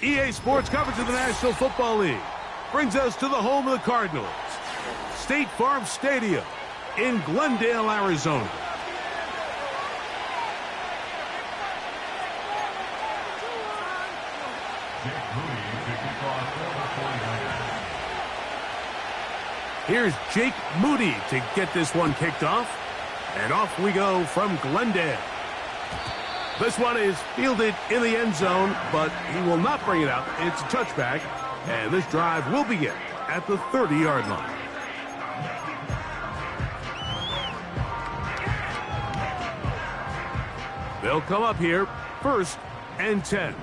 EA Sports coverage of the National Football League brings us to the home of the Cardinals, State Farm Stadium in Glendale, Arizona. Here's Jake Moody to get this one kicked off. And off we go from Glendale. This one is fielded in the end zone, but he will not bring it out. It's a touchback, and this drive will begin at the 30-yard line. They'll come up here, 1st and 10.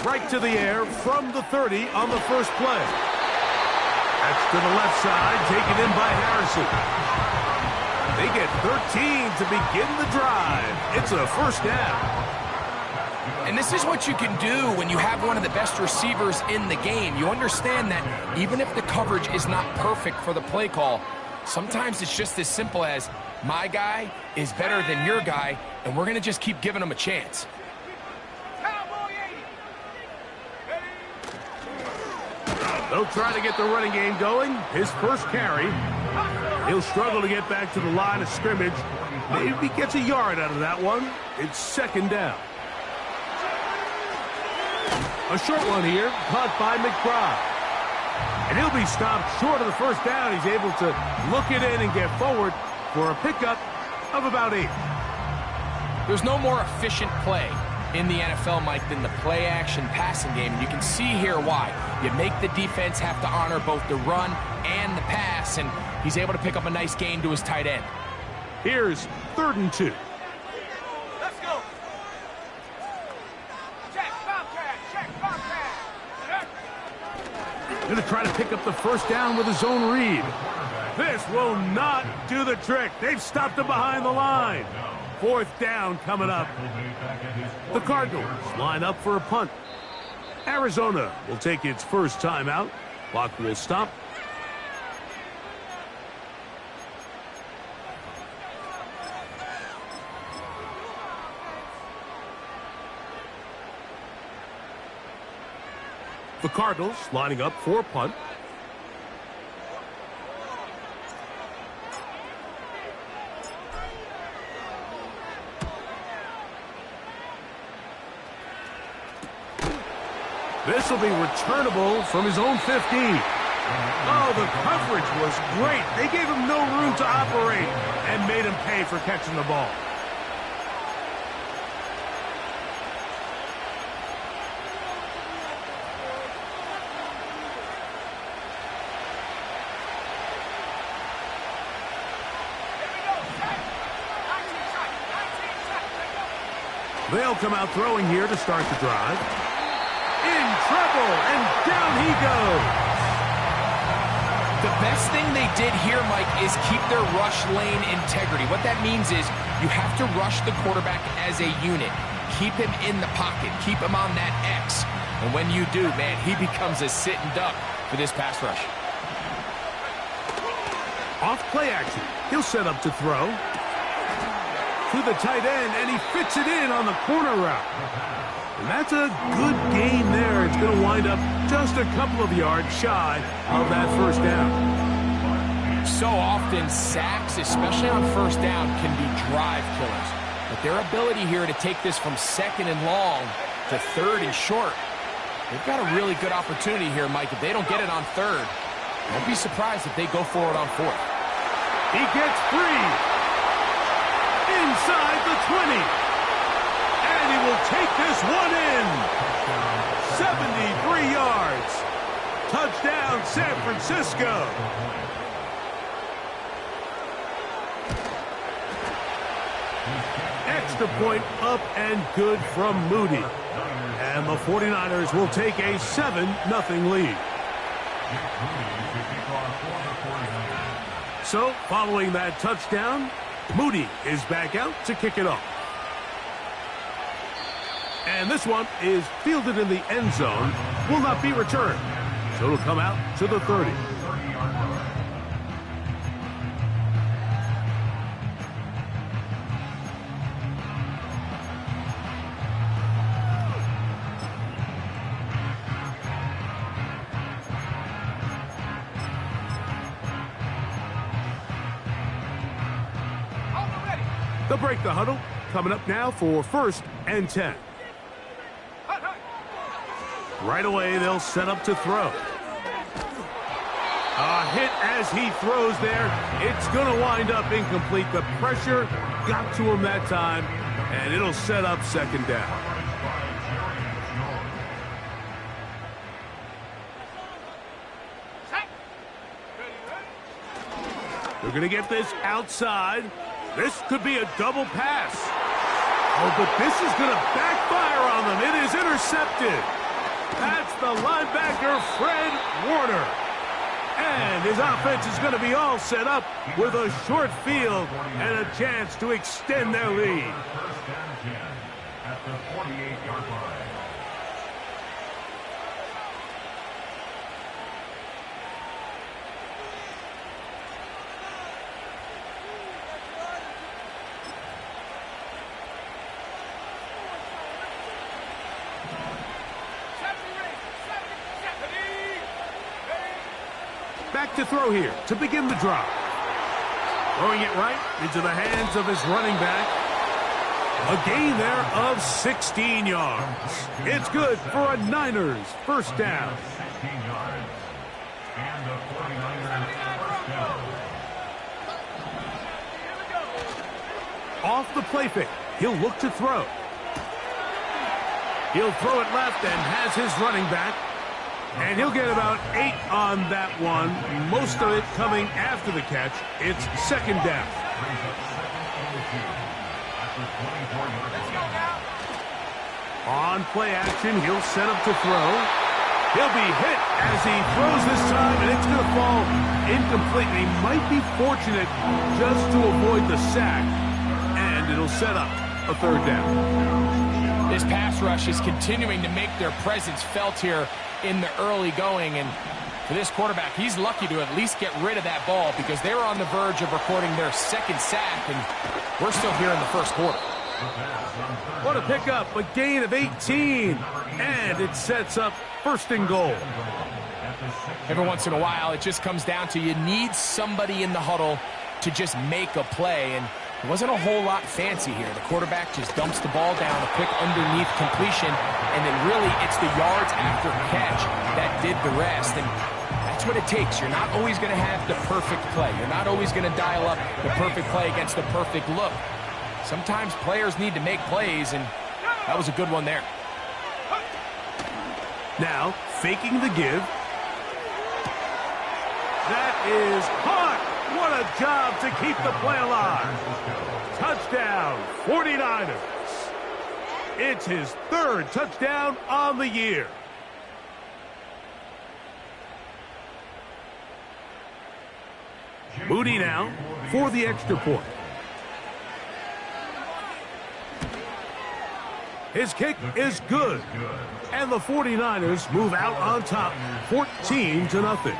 Right to the air from the 30 on the first play. That's to the left side, taken in by Harrison. They get 13 to begin the drive. It's a first down. And this is what you can do when you have one of the best receivers in the game. You understand that even if the coverage is not perfect for the play call, sometimes it's just as simple as my guy is better than your guy, and we're going to just keep giving him a chance. They'll try to get the running game going. His first carry. He'll struggle to get back to the line of scrimmage. Maybe he gets a yard out of that one. It's 2nd down. A short one here, caught by McBride. And he'll be stopped short of the first down. He's able to look it in and get forward for a pickup of about 8. There's no more efficient play in the NFL, Mike, than the play-action passing game. And you can see here why. You make the defense have to honor both the run and the pass, and he's able to pick up a nice gain to his tight end. Here's 3rd and 2. Let's go. Check, Bobcat. Going to try to pick up the first down with his own read. This will not do the trick. They've stopped him behind the line. 4th down coming up. The Cardinals line up for a punt. Arizona will take its first timeout. Clock will stop. The Cardinals lining up for a punt. This will be returnable from his own 15. Oh, the coverage was great. They gave him no room to operate and made him pay for catching the ball. They'll come out throwing here to start the drive. In trouble, and down he goes. The best thing they did here, Mike, is keep their rush lane integrity. What that means is you have to rush the quarterback as a unit. Keep him in the pocket. Keep him on that X. And when you do, man, he becomes a sitting duck for this pass rush. Off play action. He'll set up to throw. To the tight end, and he fits it in on the corner route. And that's a good gain there. It's going to wind up just a couple of yards shy of that first down. So often, sacks, especially on first down, can be drive killers. But their ability here to take this from 2nd and long to 3rd and short, they've got a really good opportunity here, Mike. If they don't get it on 3rd, don't be surprised if they go for it on 4th. He gets free. Inside the 20. And he will take this one in. 73 yards. Touchdown, San Francisco. Extra point up and good from Moody. And the 49ers will take a 7-0 lead. So, following that touchdown, Moody is back out to kick it off. And this one is fielded in the end zone, will not be returned. So it'll come out to the 30. They'll break the huddle. Coming up now for 1st and 10. Right away, they'll set up to throw. A hit as he throws there. It's going to wind up incomplete. The pressure got to him that time, and it'll set up 2nd down. They're going to get this outside. This could be a double pass. Oh, but this is going to backfire on them. It is intercepted. That's the linebacker, Fred Warner. And his offense is going to be all set up with a short field and a chance to extend their lead. 1st and 10 at the 48-yard line. Back to throw here to begin the drive. Throwing it right into the hands of his running back. A gain there of 16 yards. It's good for a Niners 1st down. 16 yards. And the 49ers 1st down. Off the play fake. He'll look to throw. He'll throw it left and has his running back. And he'll get about 8 on that one. Most of it coming after the catch. It's 2nd down. On play action, he'll set up to throw. He'll be hit as he throws this time, and it's going to fall incomplete. He might be fortunate just to avoid the sack, and it'll set up a 3rd down. This pass rush is continuing to make their presence felt here in the early going, and for this quarterback, he's lucky to at least get rid of that ball because they were on the verge of recording their 2nd sack, and we're still here in the 1st quarter. What a pickup, a gain of 18, and it sets up 1st and goal. Every once in a while, it just comes down to you need somebody in the huddle to just make a play, and it wasn't a whole lot fancy here. The quarterback just dumps the ball down, a quick underneath completion, and then really it's the yards after catch that did the rest. And that's what it takes. You're not always going to have the perfect play. You're not always going to dial up the perfect play against the perfect look. Sometimes players need to make plays, and that was a good one there. Now, faking the give. That is caught. What a job to keep the play alive. Touchdown, 49ers. It's his 3rd touchdown on the year. Moody now for the extra point. His kick is good. And the 49ers move out on top, 14-0.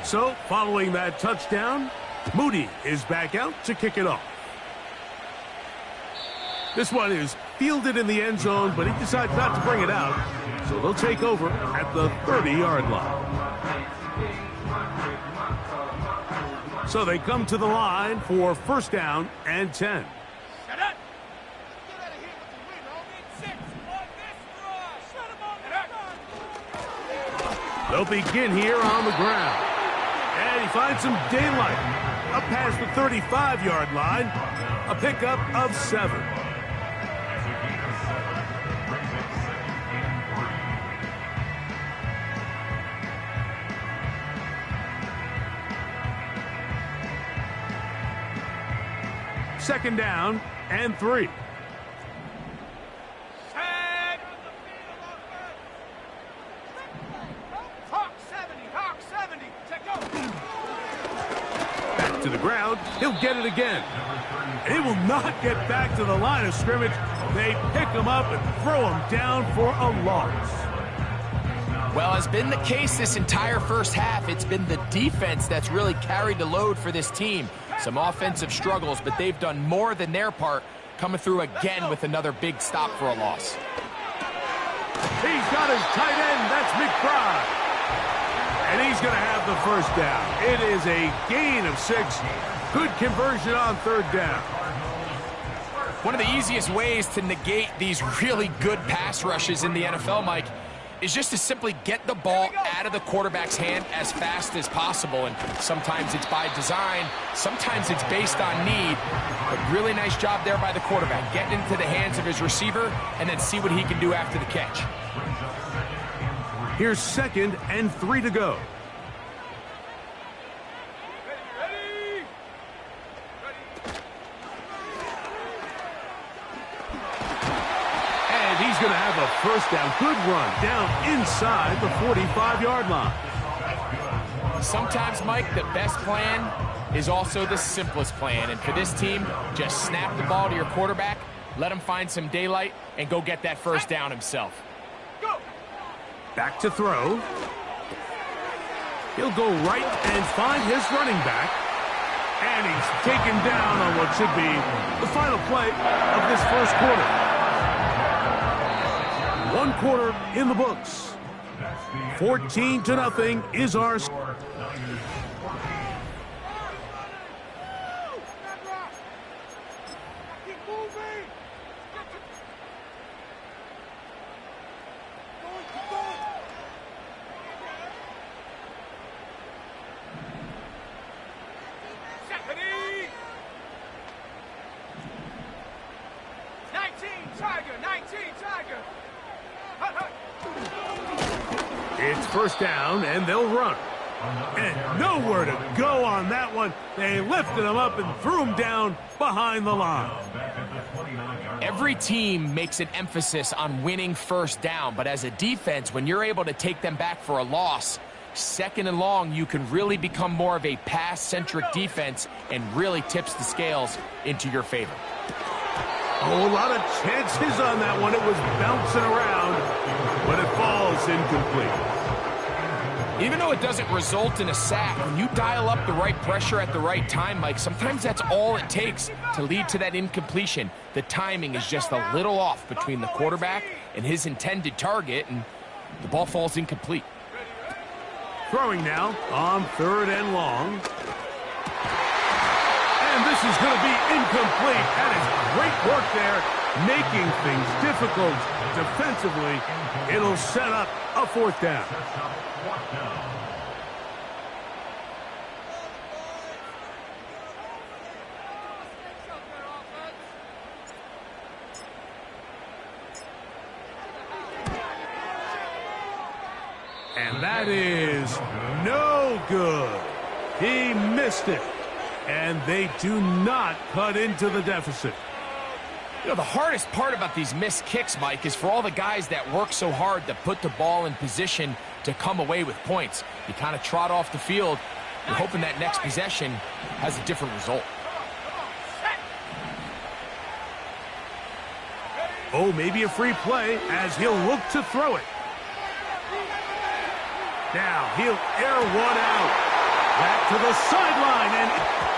So, following that touchdown, Moody is back out to kick it off. This one is fielded in the end zone, but he decides not to bring it out. So they'll take over at the 30-yard line. So they come to the line for 1st down and 10. They'll begin here on the ground. And he finds some daylight. Up past the 35-yard line. A pickup of 7. Second down and 3. To the ground, he'll get it again. And he will not get back to the line of scrimmage. They pick him up and throw him down for a loss. Well, as been the case this entire first half, it's been the defense that's really carried the load for this team. Some offensive struggles, but they've done more than their part, coming through again with another big stop for a loss. He's got his tight end. That's McBride. And he's going to have the first down. It is a gain of 6. Good conversion on third down. One of the easiest ways to negate these really good pass rushes in the NFL, Mike, is just to simply get the ball out of the quarterback's hand as fast as possible. And sometimes it's by design, sometimes it's based on need. But really nice job there by the quarterback, getting into the hands of his receiver and then see what he can do after the catch. Here's 2nd and 3 to go. He's going to have a first down. Good run down inside the 45-yard line. Sometimes, Mike, the best plan is also the simplest plan. And for this team, just snap the ball to your quarterback, let him find some daylight, and go get that first down himself. Back to throw. He'll go right and find his running back. And he's taken down on what should be the final play of this first quarter. 1 quarter in the books. 14-0 is our score. It's first down, and they'll run. And nowhere to go on that one. They lifted him up and threw him down behind the line. Every team makes an emphasis on winning first down, but as a defense, when you're able to take them back for a loss, 2nd and long, you can really become more of a pass-centric defense and really tips the scales into your favor. Oh, a lot of chances on that one. It was bouncing around, but it falls incomplete. Even though it doesn't result in a sack, when you dial up the right pressure at the right time, Mike, sometimes that's all it takes to lead to that incompletion. The timing is just a little off between the quarterback and his intended target, and the ball falls incomplete. Throwing now on 3rd and long. And this is going to be incomplete. That is great work there, making things difficult defensively. It'll set up a 4th down. And that is no good. He missed it. And they do not cut into the deficit. You know, the hardest part about these missed kicks, Mike, is for all the guys that work so hard to put the ball in position to come away with points. You kind of trot off the field, you're hoping that next possession has a different result. Oh, maybe a free play as he'll look to throw it. Now he'll air one out. Back to the sideline,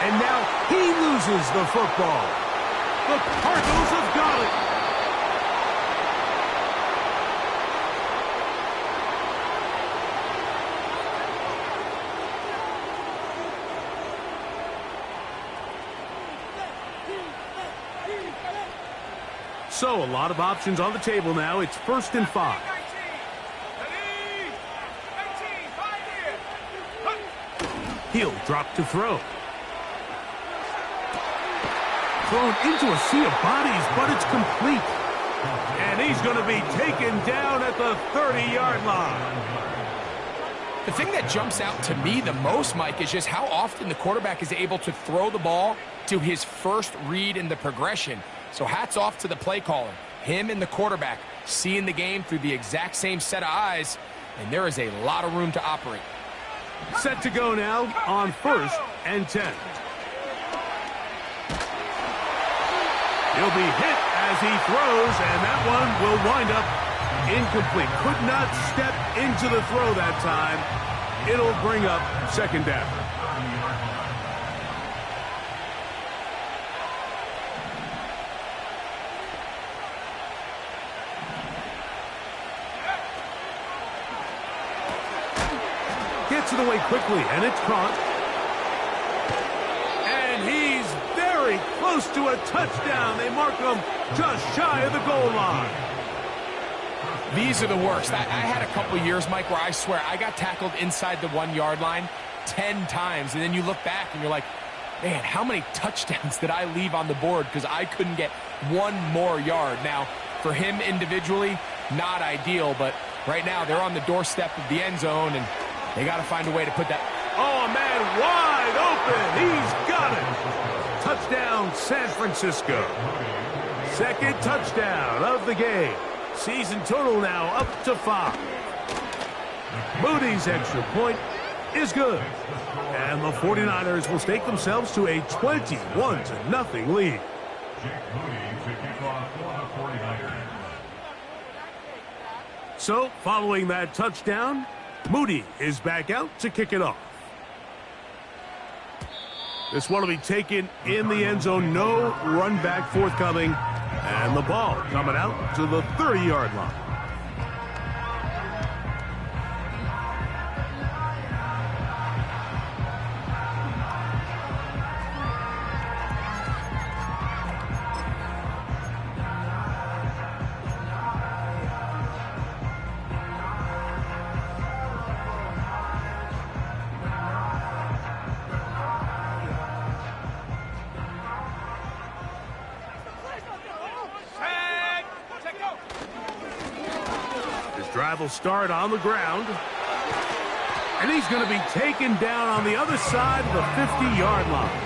and now he loses the football. The Cardinals have got it. So a lot of options on the table now. It's 1st and 5. He'll drop to throw. Thrown into a sea of bodies, but it's complete. And he's going to be taken down at the 30-yard line. The thing that jumps out to me the most, Mike, is just how often the quarterback is able to throw the ball to his first read in the progression. So hats off to the play caller. Him and the quarterback seeing the game through the exact same set of eyes, and there is a lot of room to operate. Set to go now on 1st and 10. He'll be hit as he throws, and that one will wind up incomplete. Could not step into the throw that time. It'll bring up second down. Gets it away quickly, and it's caught. And he's very close to a touchdown. They mark him just shy of the goal line. These are the worst. I had a couple years, Mike, where I swear I got tackled inside the 1 yard line 10 times. And then you look back and you're like, man, how many touchdowns did I leave on the board because I couldn't get one more yard? Now, for him individually, not ideal, but right now they're on the doorstep of the end zone, and they got to find a way to put that. Oh, man, wide open. He's got it. Touchdown, San Francisco. Second touchdown of the game. Season total now up to 5. Moody's extra point is good. And the 49ers will stake themselves to a 21-0 lead. So, following that touchdown, Moody is back out to kick it off. This one will be taken in the end zone. No run back forthcoming. And the ball coming out to the 30-yard line. Drive will start on the ground. And he's going to be taken down on the other side of the 50-yard line.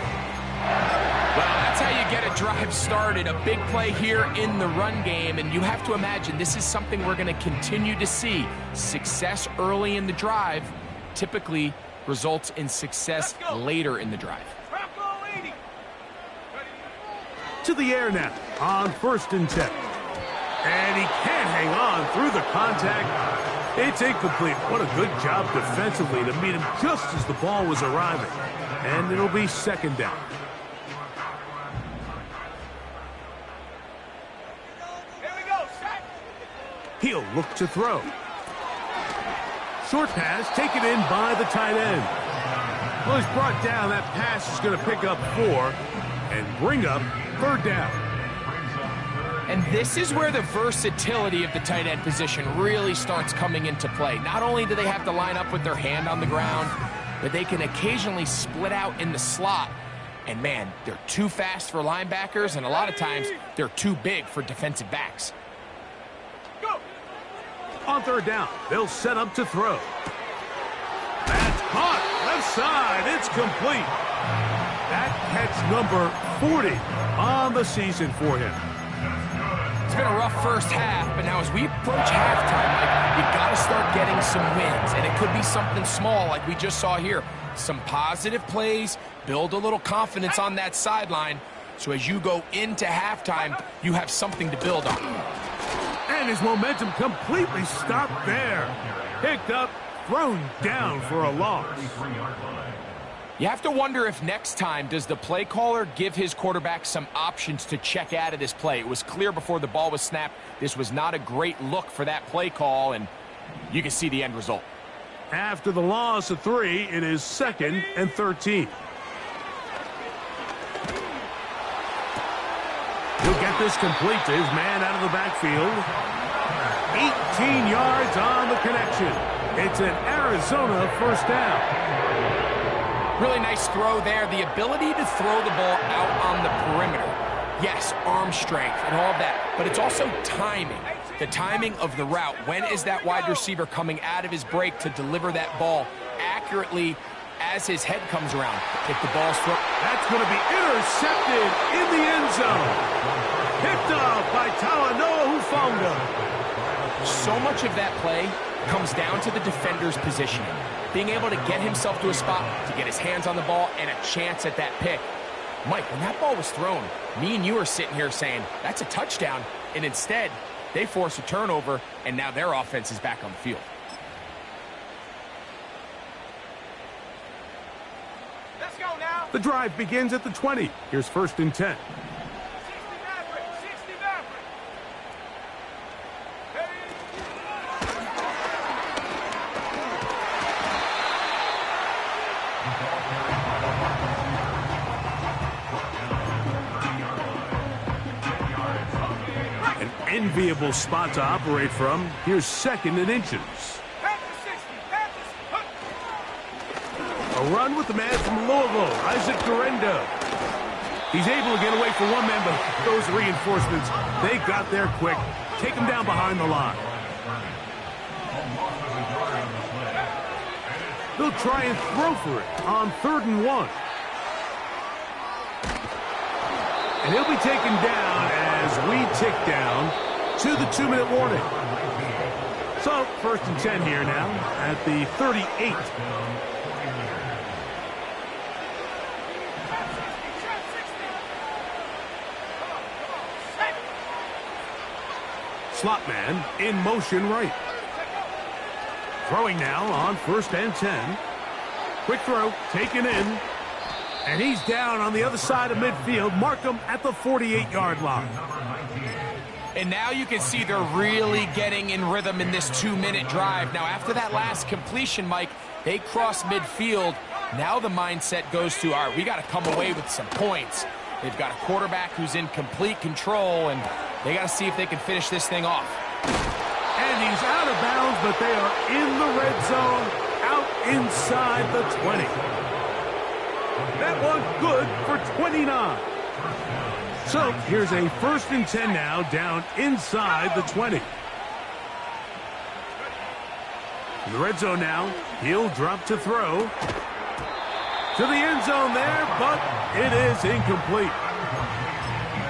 Well, that's how you get a drive started. A big play here in the run game. And you have to imagine this is something we're going to continue to see. Success early in the drive typically results in success later in the drive. To the air now on 1st and 10. And he can't hang on through the contact. It's incomplete. What a good job defensively to meet him just as the ball was arriving. And it'll be second down. Here we go, set. He'll look to throw. Short pass taken in by the tight end. Well, he's brought down. That pass is going to pick up 4 and bring up 3rd down. And this is where the versatility of the tight end position really starts coming into play. Not only do they have to line up with their hand on the ground, but they can occasionally split out in the slot. And, man, they're too fast for linebackers, and a lot of times they're too big for defensive backs. Go. On 3rd down, they'll set up to throw. That's caught. Left side. It's complete. That catch number 40 on the season for him. It's been a rough first half, but now as we approach halftime, you got to start getting some wins, and it could be something small like we just saw here. Some positive plays, build a little confidence on that sideline, so as you go into halftime, you have something to build on. And his momentum completely stopped there. Picked up, thrown down for a loss. You have to wonder if next time does the play caller give his quarterback some options to check out of this play. It was clear before the ball was snapped. This was not a great look for that play call, and you can see the end result. After the loss of 3, it is 2nd and 13. He'll get this complete to his man out of the backfield. 18 yards on the connection. It's an Arizona 1st down. Really nice throw there. The ability to throw the ball out on the perimeter. Yes, arm strength and all of that, but it's also timing. The timing of the route. When is that wide receiver coming out of his break to deliver that ball accurately as his head comes around? If the ball's thrown, that's going to be intercepted in the end zone. Picked up by Talanoa Hufanga. So much of that play comes down to the defender's positioning. Being able to get himself to a spot to get his hands on the ball and a chance at that pick. Mike, when that ball was thrown, me and you are sitting here saying, that's a touchdown. And instead, they force a turnover, and now their offense is back on the field. Let's go now. The drive begins at the 20. Here's 1st and 10. 60 Maverick. 60 Maverick. An enviable spot to operate from. Here's 2nd and inches. A run with the man from Louisville, Isaac Guerendo. He's able to get away from one man, but those reinforcements, they got there quick. Take him down behind the line. They'll try and throw for it on 3rd and 1. And he'll be taken down as we tick down to the 2-minute warning. So, 1st and 10 here now at the 38. Slot man in motion right. Throwing now on 1st and 10. Quick throw, taken in. And he's down on the other side of midfield. Mark him at the 48-yard line. And now you can see they're really getting in rhythm in this 2-minute drive. Now, after that last completion, Mike, they cross midfield. Now the mindset goes to, all right, we got to come away with some points. They've got a quarterback who's in complete control, and they got to see if they can finish this thing off. And he's out of bounds, but they are in the red zone, out inside the 20. That one good for 29. So here's a 1st and 10 now, down inside the 20. In the red zone now, he'll drop to throw. To the end zone there, but it is incomplete.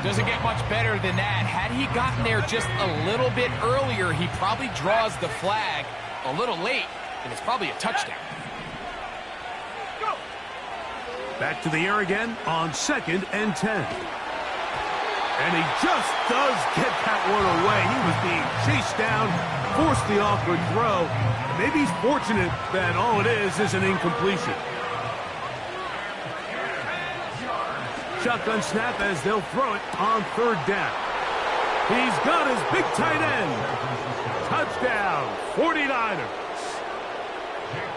Doesn't get much better than that. Had he gotten there just a little bit earlier, he probably draws the flag a little late, and it's probably a touchdown. Back to the air again on 2nd and 10. And he just does get that one away. He was being chased down, forced the awkward throw. Maybe he's fortunate that all it is an incompletion. Shotgun snap as they'll throw it on 3rd down. He's got his big tight end. Touchdown, 49ers.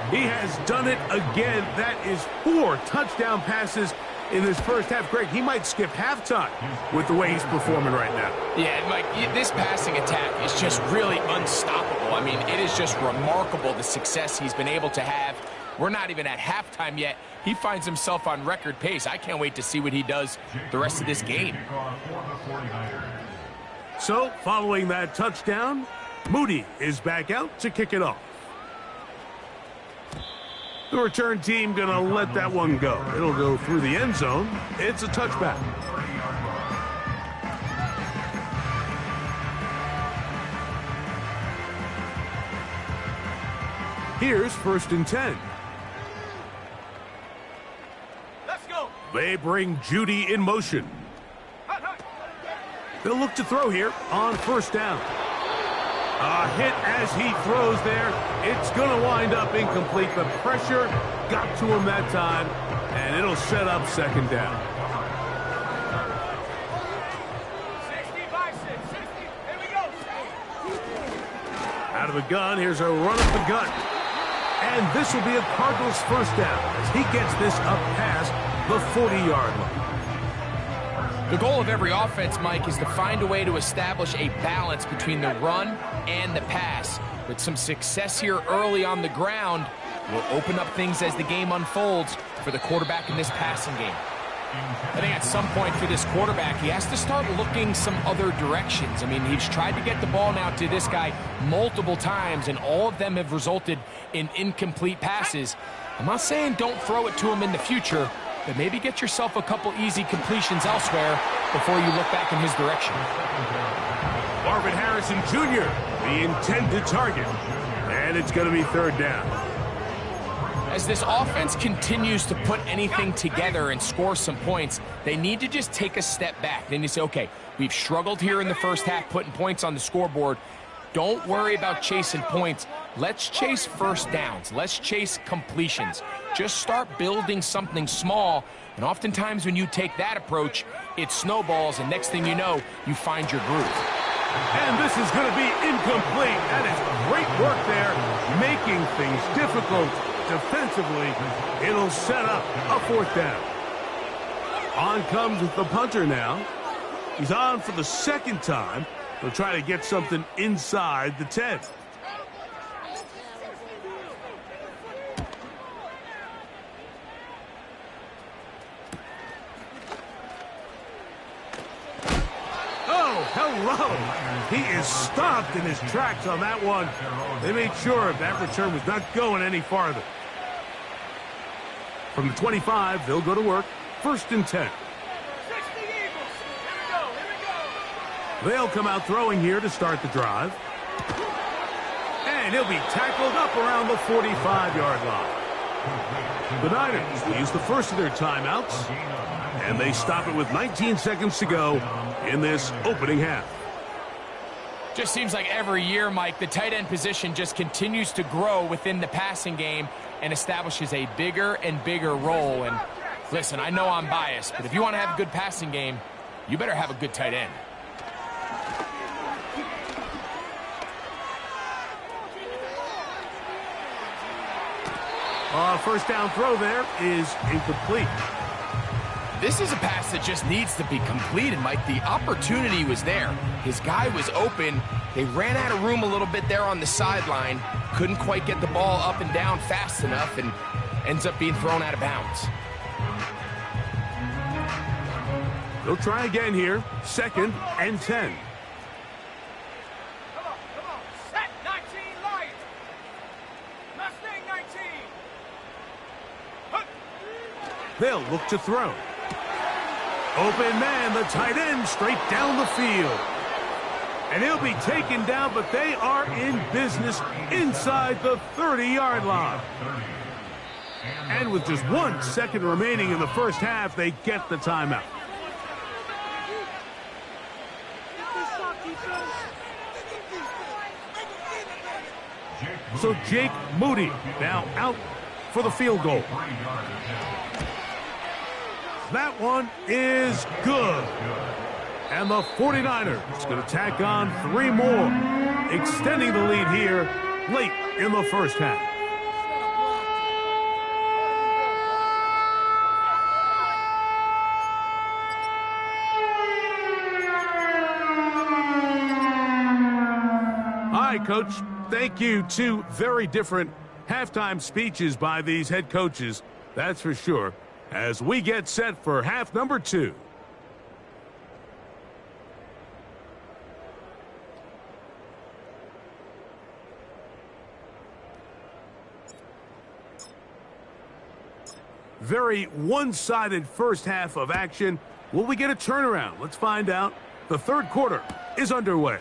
He has done it again. That is 4 touchdown passes in this first half. Greg, he might skip halftime with the way he's performing right now. Yeah, Mike, this passing attack is just really unstoppable. I mean, it is just remarkable the success he's been able to have. We're not even at halftime yet. He finds himself on record pace. I can't wait to see what he does the rest of this game. So, following that touchdown, Moody is back out to kick it off. The return team going to let that one go. It'll go through the end zone. It's a touchback. Here's 1st and 10. Let's go. They bring Judy in motion. They'll look to throw here on 1st down. A hit as he throws there. It's going to wind up incomplete. The pressure got to him that time, and it'll set up 2nd down. 60 by 6. 60. Here we go. Out of the gun, here's a run up the gut. And this will be a Cardinals 1st down as he gets this up past the 40-yard line. The goal of every offense, Mike, is to find a way to establish a balance between the run and the pass. With some success here early on the ground, will open up things as the game unfolds for the quarterback in this passing game. I think at some point for this quarterback, he has to start looking some other directions. I mean, he's tried to get the ball now to this guy multiple times, and all of them have resulted in incomplete passes. I'm not saying don't throw it to him in the future, but maybe get yourself a couple easy completions elsewhere before you look back in his direction. Marvin Harrison Jr., the intended target. And it's going to be 3rd down. As this offense continues to put anything together and score some points, they need to just take a step back. Then you say, okay, we've struggled here in the first half putting points on the scoreboard. Don't worry about chasing points. Let's chase first downs. Let's chase completions. Just start building something small. And oftentimes when you take that approach, it snowballs, and next thing you know, you find your groove. And this is going to be incomplete. That is great work there, making things difficult defensively. It'll set up a fourth down. On comes the punter now. He's on for the second time. He'll try to get something inside the 10. Hello. He is stopped in his tracks on that one. They made sure that return was not going any farther. From the 25, they'll go to work. 1st and 10. They'll come out throwing here to start the drive. And he'll be tackled up around the 45-yard line. The Niners will use the first of their timeouts, and they stop it with 19 seconds to go in this opening half. Just seems like every year, Mike, the tight end position just continues to grow within the passing game and establishes a bigger and bigger role. And listen, I know I'm biased, but if you want to have a good passing game, you better have a good tight end. First down throw there is incomplete. This is a pass that just needs to be completed, Mike. The opportunity was there. His guy was open. They ran out of room a little bit there on the sideline. Couldn't quite get the ball up and down fast enough and ends up being thrown out of bounds. They'll try again here. 2nd and 10. Come on. Set 19 Lions. Mustang 19. They'll look to throw. Open man, the tight end, straight down the field. And he'll be taken down, but they are in business inside the 30-yard line. And with just 1 second remaining in the first half, they get the timeout. So Jake Moody now out for the field goal. That one is good. And the 49ers going to tack on 3 more, extending the lead here late in the first half. All right, Coach. Thank you. 2 very different halftime speeches by these head coaches, that's for sure, as we get set for half number 2. Very one-sided first half of action. Will we get a turnaround? Let's find out. The third quarter is underway.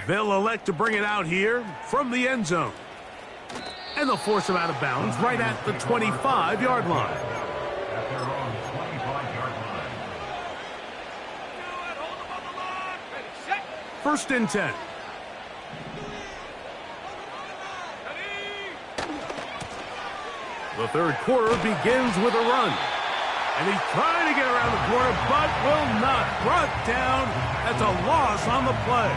They'll elect to bring it out here from the end zone. And they'll force him out of bounds right at the 25-yard line. At their own 25-yard line. 1st and 10. The third quarter begins with a run. And he's trying to get around the corner, but will not. Brought down. That's a loss on the play.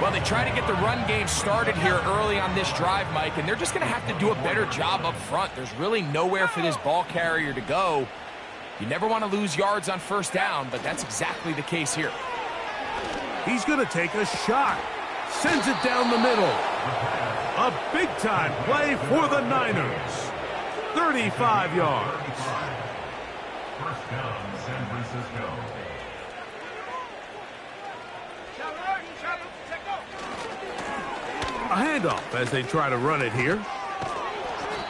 Well, they try to get the run game started here early on this drive, Mike, and they're just going to have to do a better job up front. There's really nowhere for this ball carrier to go. You never want to lose yards on first down, but that's exactly the case here. He's going to take a shot. Sends it down the middle. A big-time play for the Niners. 35 yards. First down, San Francisco. A handoff as they try to run it here.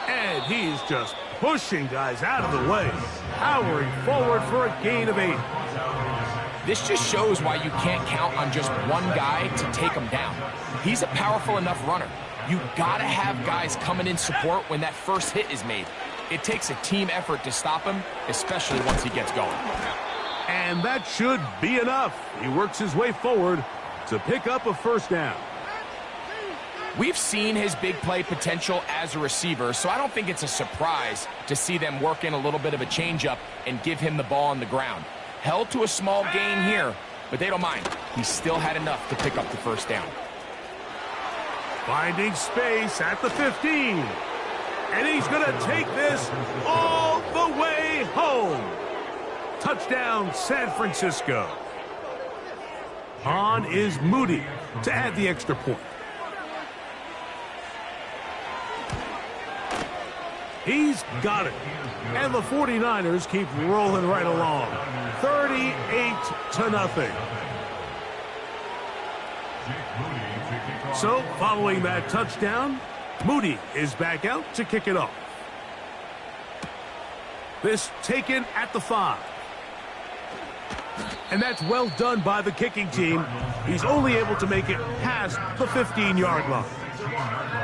And he's just pushing guys out of the way. Powering forward for a gain of 8. This just shows why you can't count on just one guy to take him down. He's a powerful enough runner. You gotta have guys coming in support when that first hit is made. It takes a team effort to stop him, especially once he gets going. And that should be enough. He works his way forward to pick up a first down. We've seen his big play potential as a receiver, so I don't think it's a surprise to see them work in a little bit of a changeup and give him the ball on the ground. Held to a small gain here, but they don't mind. He still had enough to pick up the first down. Finding space at the 15. And he's going to take this all the way home. Touchdown, San Francisco. On is Moody to add the extra point. He's got it. And the 49ers keep rolling right along. 38-0. So, following that touchdown, Moody is back out to kick it off. This taken at the 5. And that's well done by the kicking team. He's only able to make it past the 15-yard line. Let's go.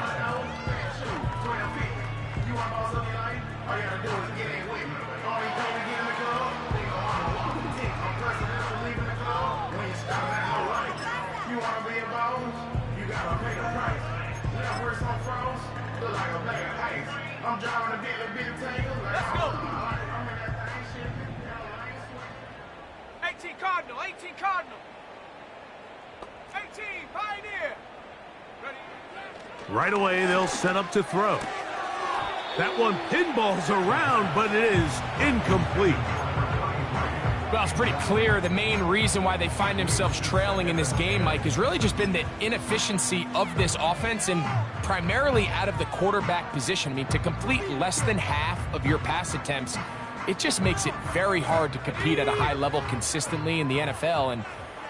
18 Cardinal, 18 Cardinal. 18 Pioneer. Ready? Right away, they'll set up to throw. That one pinballs around, but it is incomplete. Well, it's pretty clear the main reason why they find themselves trailing in this game, Mike, has really just been the inefficiency of this offense and primarily out of the quarterback position. I mean, to complete less than half of your pass attempts, it just makes it very hard to compete at a high level consistently in the NFL. And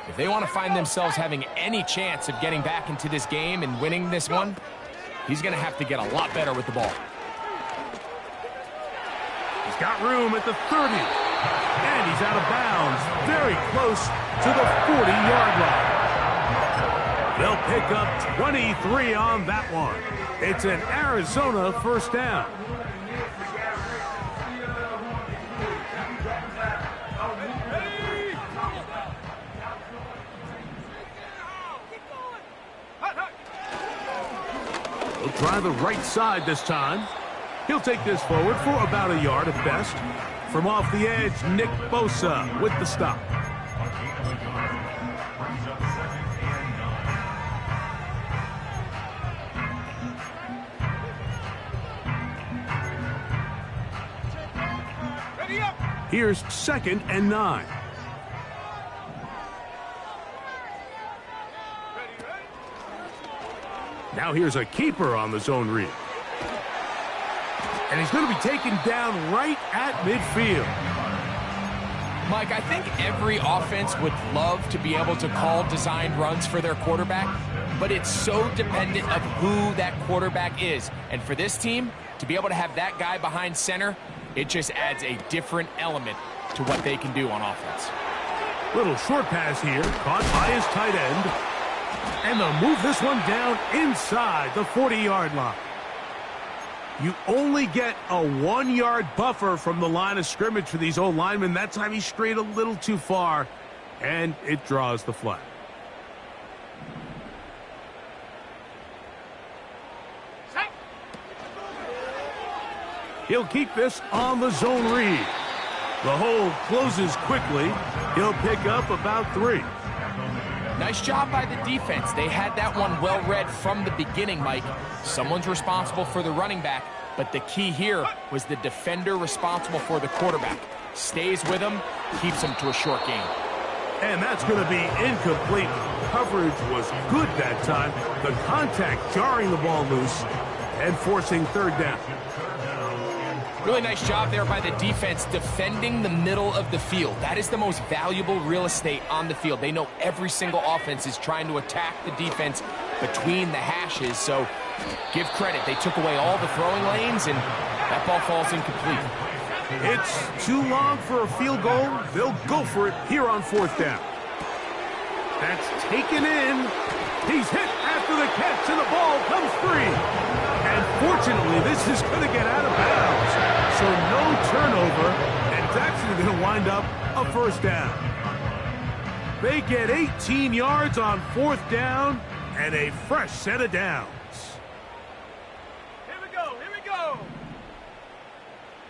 if they want to find themselves having any chance of getting back into this game and winning this one, he's going to have to get a lot better with the ball. He's got room at the 30. And he's out of bounds, very close to the 40-yard line. They'll pick up 23 on that one. It's an Arizona first down. He'll try the right side this time. He'll take this forward for about a yard at best. From off the edge, Nick Bosa with the stop. Ready up. Here's 2nd and 9. Now here's a keeper on the zone read. And he's going to be taken down right at midfield. Mike, I think every offense would love to be able to call designed runs for their quarterback, but it's so dependent of who that quarterback is. And for this team, to be able to have that guy behind center, it just adds a different element to what they can do on offense. Little short pass here, caught by his tight end. And they'll move this one down inside the 40-yard line. You only get a 1-yard buffer from the line of scrimmage for these old linemen. That time he strayed a little too far, and it draws the flag. He'll keep this on the zone read. The hole closes quickly. He'll pick up about 3. Nice job by the defense. They had that one well read from the beginning, Mike. Someone's responsible for the running back, but the key here was the defender responsible for the quarterback. Stays with him, keeps him to a short gain. And that's going to be incomplete. Coverage was good that time. The contact jarring the ball loose and forcing 3rd down. Really nice job there by the defense defending the middle of the field. That is the most valuable real estate on the field. They know every single offense is trying to attack the defense between the hashes. So give credit. They took away all the throwing lanes, and that ball falls incomplete. It's too long for a field goal. They'll go for it here on 4th down. That's taken in. He's hit after the catch, and the ball comes free. And fortunately, this is going to get out of bounds. So no turnover, and it's actually going to wind up a first down. They get 18 yards on fourth down and a fresh set of downs. Here we go, here we go.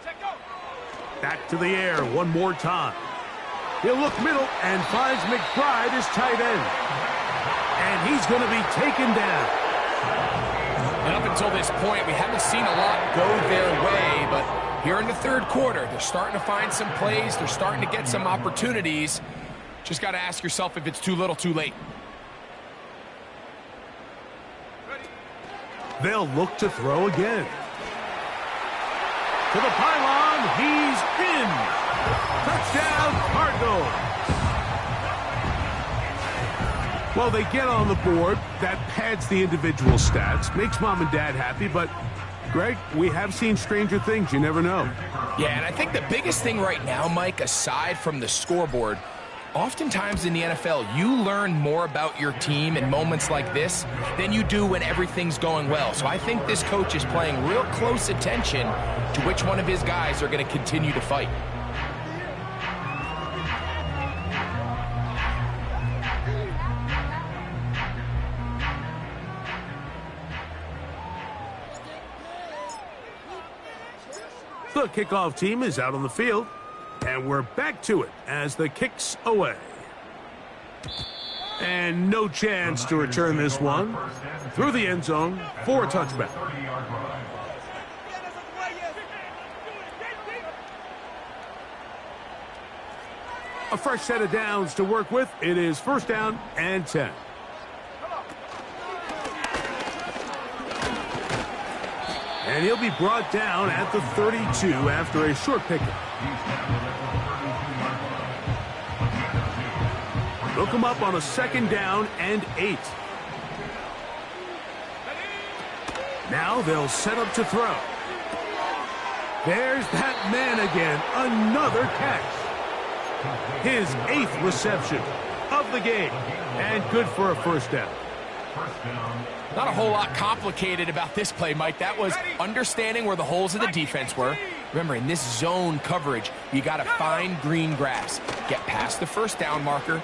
Set go. Back to the air one more time. He'll look middle and finds McBride as tight end. And he's going to be taken down. And up until this point, we haven't seen a lot go their way, but here in the third quarter, they're starting to find some plays. They're starting to get some opportunities. Just got to ask yourself if it's too little, too late. They'll look to throw again. To the pylon, he's in. Touchdown, Cardinals. Well, they get on the board. That pads the individual stats, makes mom and dad happy, but Greg, we have seen stranger things. You never know. Yeah, and I think the biggest thing right now, Mike, aside from the scoreboard, oftentimes in the NFL, you learn more about your team in moments like this than you do when everything's going well. So I think this coach is paying real close attention to which one of his guys are going to continue to fight. The kickoff team is out on the field, and we're back to it as the kick's away. And no chance to return this one through the end zone for a touchback. A fresh set of downs to work with. It is first down and 10. And he'll be brought down at the 32 after a short pickup. Look him up on a second down and 8. Now they'll set up to throw. There's that man again. Another catch. His 8th reception of the game. And good for a first down. Not a whole lot complicated about this play, Mike. That was understanding where the holes of the defense were. Remember, in this zone coverage, you got to find green grass. Get past the first down marker,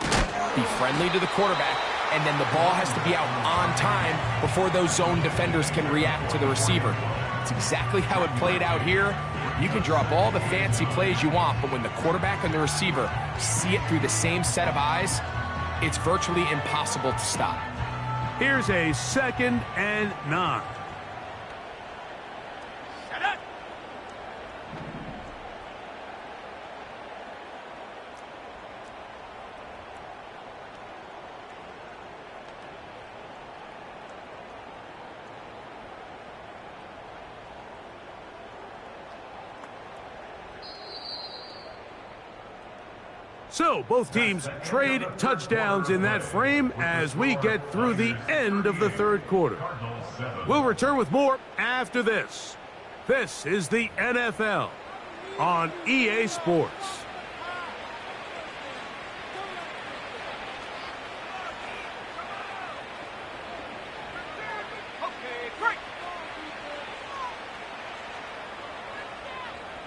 be friendly to the quarterback, and then the ball has to be out on time before those zone defenders can react to the receiver. It's exactly how it played out here. You can draw up all the fancy plays you want, but when the quarterback and the receiver see it through the same set of eyes, it's virtually impossible to stop. Here's a second and 9. Set up. So both teams trade touchdowns in that frame as we get through the end of the third quarter. We'll return with more after this. This is the NFL on EA Sports. Okay, great.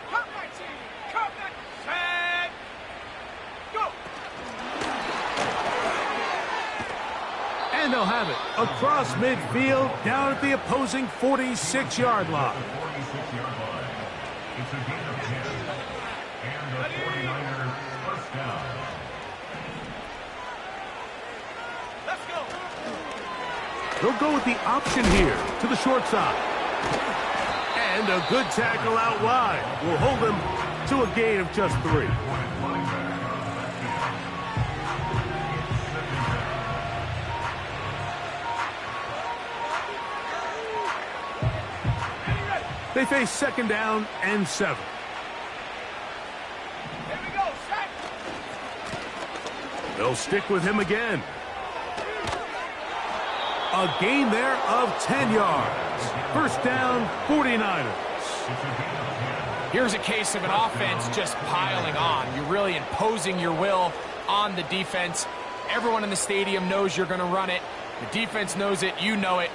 Cut that team. Cut that. Set. Go. And they'll have it across midfield down at the opposing 46-yard line. 46-yard line. It's a gain of 10. And the 49ers first down. Let's go. They'll go with the option here to the short side. And a good tackle out wide will hold them to a gain of just 3. They face second down and 7. Here we go. Set. They'll stick with him again. A gain there of 10 yards. First down, 49ers. Here's a case of an offense just piling on. You're really imposing your will on the defense. Everyone in the stadium knows you're going to run it. The defense knows it, you know it.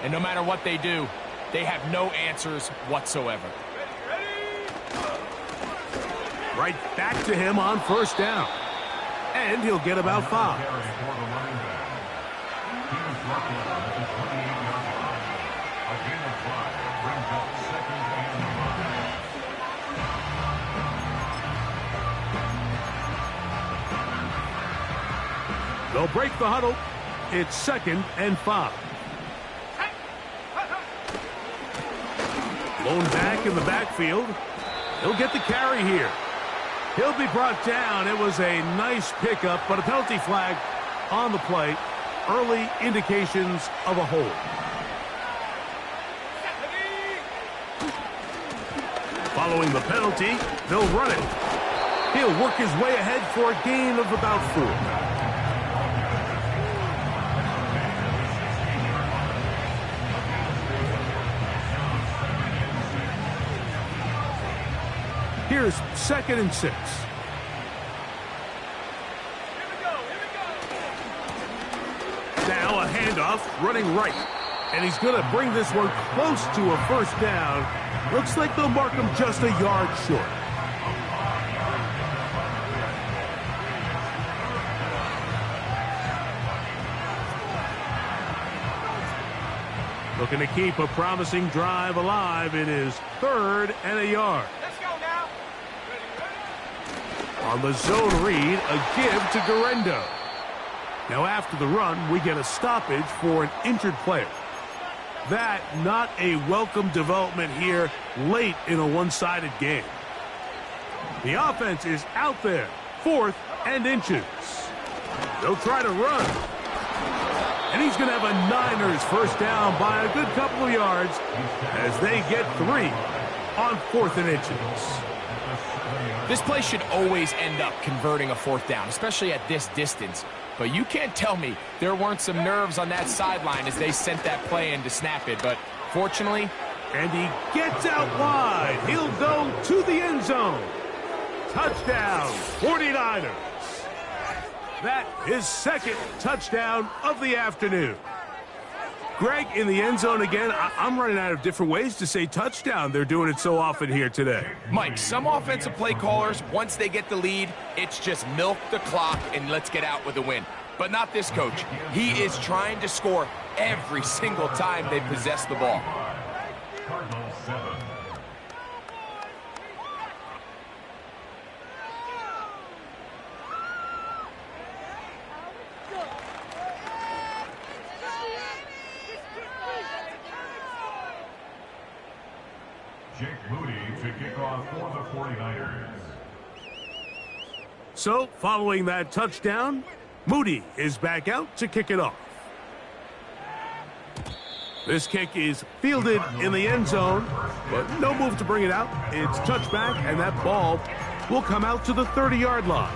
And no matter what they do, they have no answers whatsoever. Right back to him on first down. And he'll get about 5. They'll break the huddle. It's 2nd and 5. Blown back in the backfield. He'll get the carry here. He'll be brought down. It was a nice pickup, but a penalty flag on the play. Early indications of a hold. Following the penalty, they'll run it. He'll work his way ahead for a gain of about 4. Here's 2nd and 6. Now a handoff running right. And he's going to bring this one close to a first down. Looks like they'll mark him just a yard short. Looking to keep a promising drive alive. It is 3rd and a yard. On the zone read, a give to Guerrero. Now after the run, we get a stoppage for an injured player. That not a welcome development here late in a one-sided game. The offense is out there, 4th and inches. They'll try to run. And he's going to have a Niners first down by a good couple of yards as they get 3 on 4th and inches. This play should always end up converting a 4th down, especially at this distance. But you can't tell me there weren't some nerves on that sideline as they sent that play in to snap it. But fortunately... And he gets out wide. He'll go to the end zone. Touchdown, 49ers. That is 2nd touchdown of the afternoon. Greg, in the end zone again. I'm running out of different ways to say touchdown. They're doing it so often here today. Mike, some offensive play callers, once they get the lead, it's just milk the clock and let's get out with a win. But not this coach. He is trying to score every single time they possess the ball. Cardinals 7. Jake Moody to kick off for the 49ers. So, following that touchdown, Moody is back out to kick it off. This kick is fielded in the end zone, but no move to bring it out. It's touchback, and that ball will come out to the 30-yard line.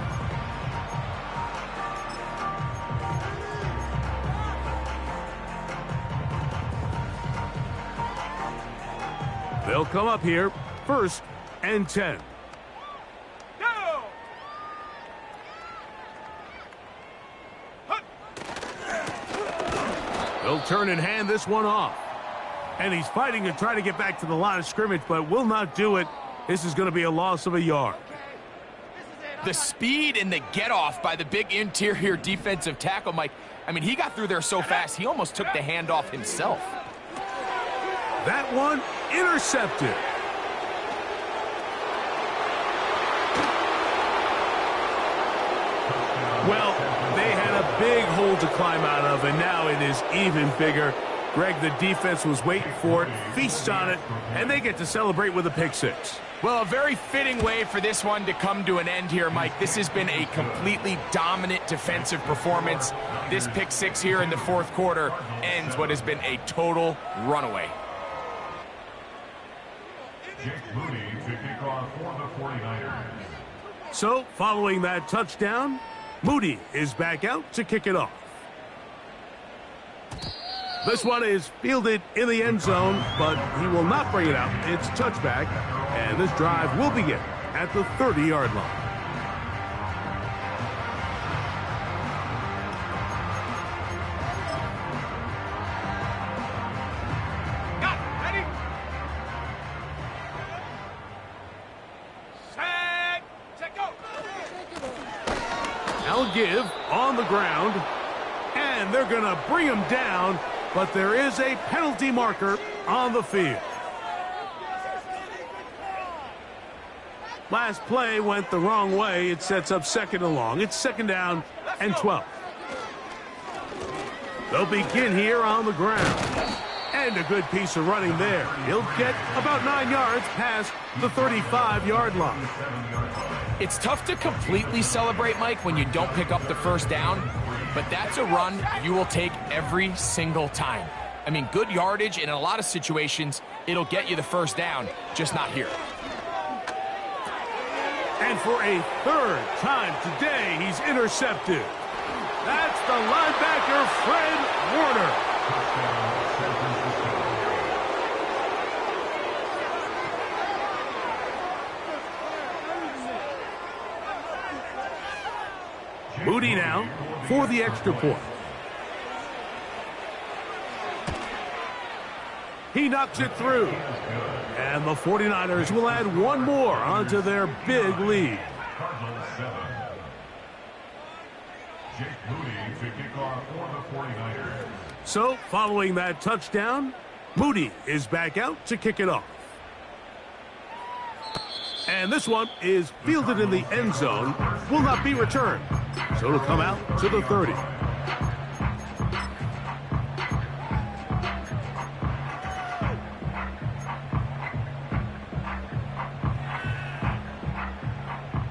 They'll come up here, 1st and 10. They'll turn and hand this one off. And he's fighting to try to get back to the line of scrimmage, but will not do it. This is going to be a loss of a yard. The speed and the get-off by the big interior defensive tackle, Mike. I mean, he got through there so fast, he almost took the handoff himself. That one intercepted. Well, they had a big hole to climb out of, and now it is even bigger. Greg, the defense was waiting for it, feasts on it, and they get to celebrate with a pick six. Well, a very fitting way for this one to come to an end here, Mike. This has been a completely dominant defensive performance. This pick six here in the fourth quarter ends what has been a total runaway. Jake Moody to kick off for the 49ers. So, following that touchdown, Moody is back out to kick it off. This one is fielded in the end zone, but he will not bring it out. It's touchback, and this drive will begin at the 30-yard line. will give on the ground, and they're going to bring him down, but there is a penalty marker on the field. Last play went the wrong way. It sets up 2nd and long. It's 2nd down and 12. They'll begin here on the ground. And a good piece of running there. He'll get about 9 yards past the 35-yard line. It's tough to completely celebrate, Mike, when you don't pick up the first down, but that's a run you will take every single time. I mean, good yardage, and in a lot of situations, it'll get you the first down, just not here. And for a 3rd time today, he's intercepted. That's the linebacker, Fred Warner. Moody now for the extra point. He knocks it through. And the 49ers will add one more onto their big lead. Cardinals 7. Jake Moody to kick off for the 49ers. So, following that touchdown, Moody is back out to kick it off. And this one is fielded in the end zone, will not be returned. So it'll come out to the 30.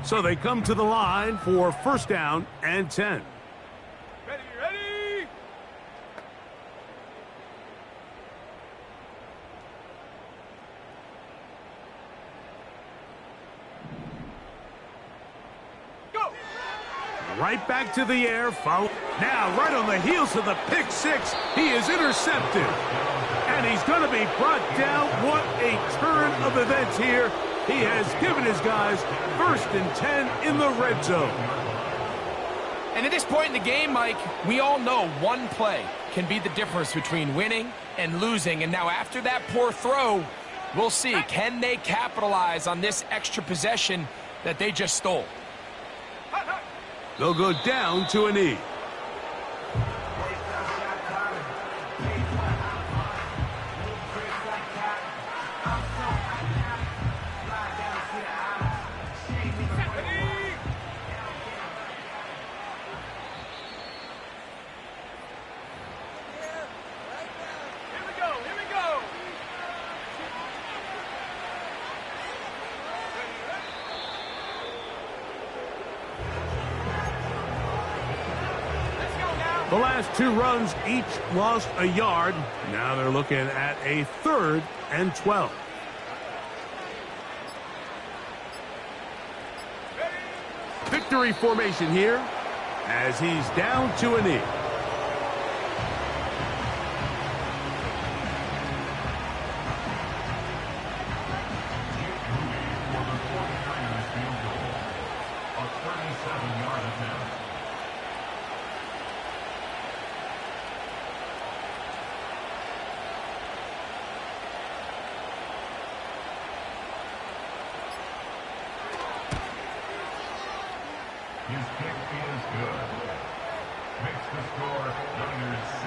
So they come to the line for 1st down and 10. Ready, ready! Go! Right back to the air. Follow. Now, right on the heels of the pick six, he is intercepted. And he's going to be brought down. What a turn of events here. He has given his guys 1st and 10 in the red zone. And at this point in the game, Mike, we all know one play can be the difference between winning and losing. And now after that poor throw, we'll see, can they capitalize on this extra possession that they just stole? They'll go down to a knee. The last 2 runs each lost a yard. Now they're looking at a 3rd and 12. Victory formation here as he's down to a knee.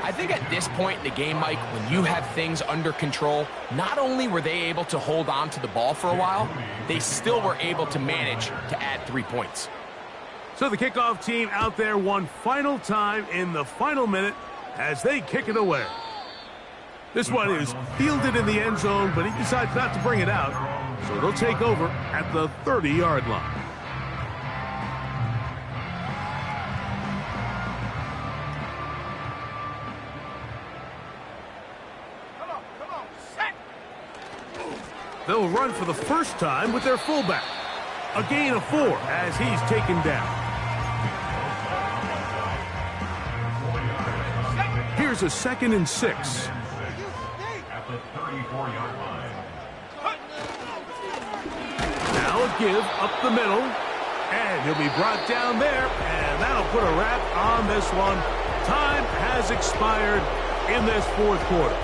I think at this point in the game, Mike, when you have things under control, not only were they able to hold on to the ball for a while, they still were able to manage to add 3 points. So the kickoff team out there one final time in the final minute as they kick it away. This one is fielded in the end zone, but he decides not to bring it out. So they'll take over at the 30-yard line. They'll run for the first time with their fullback. A gain of 4 as he's taken down. Here's a 2nd and 6. At the 34-yard line. Now a give up the middle. And he'll be brought down there. And that'll put a wrap on this one. Time has expired in this 4th quarter.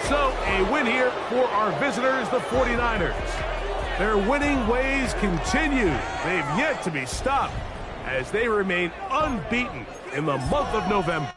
So, a win here for our visitors, the 49ers. Their winning ways continue. They've yet to be stopped as they remain unbeaten in the month of November.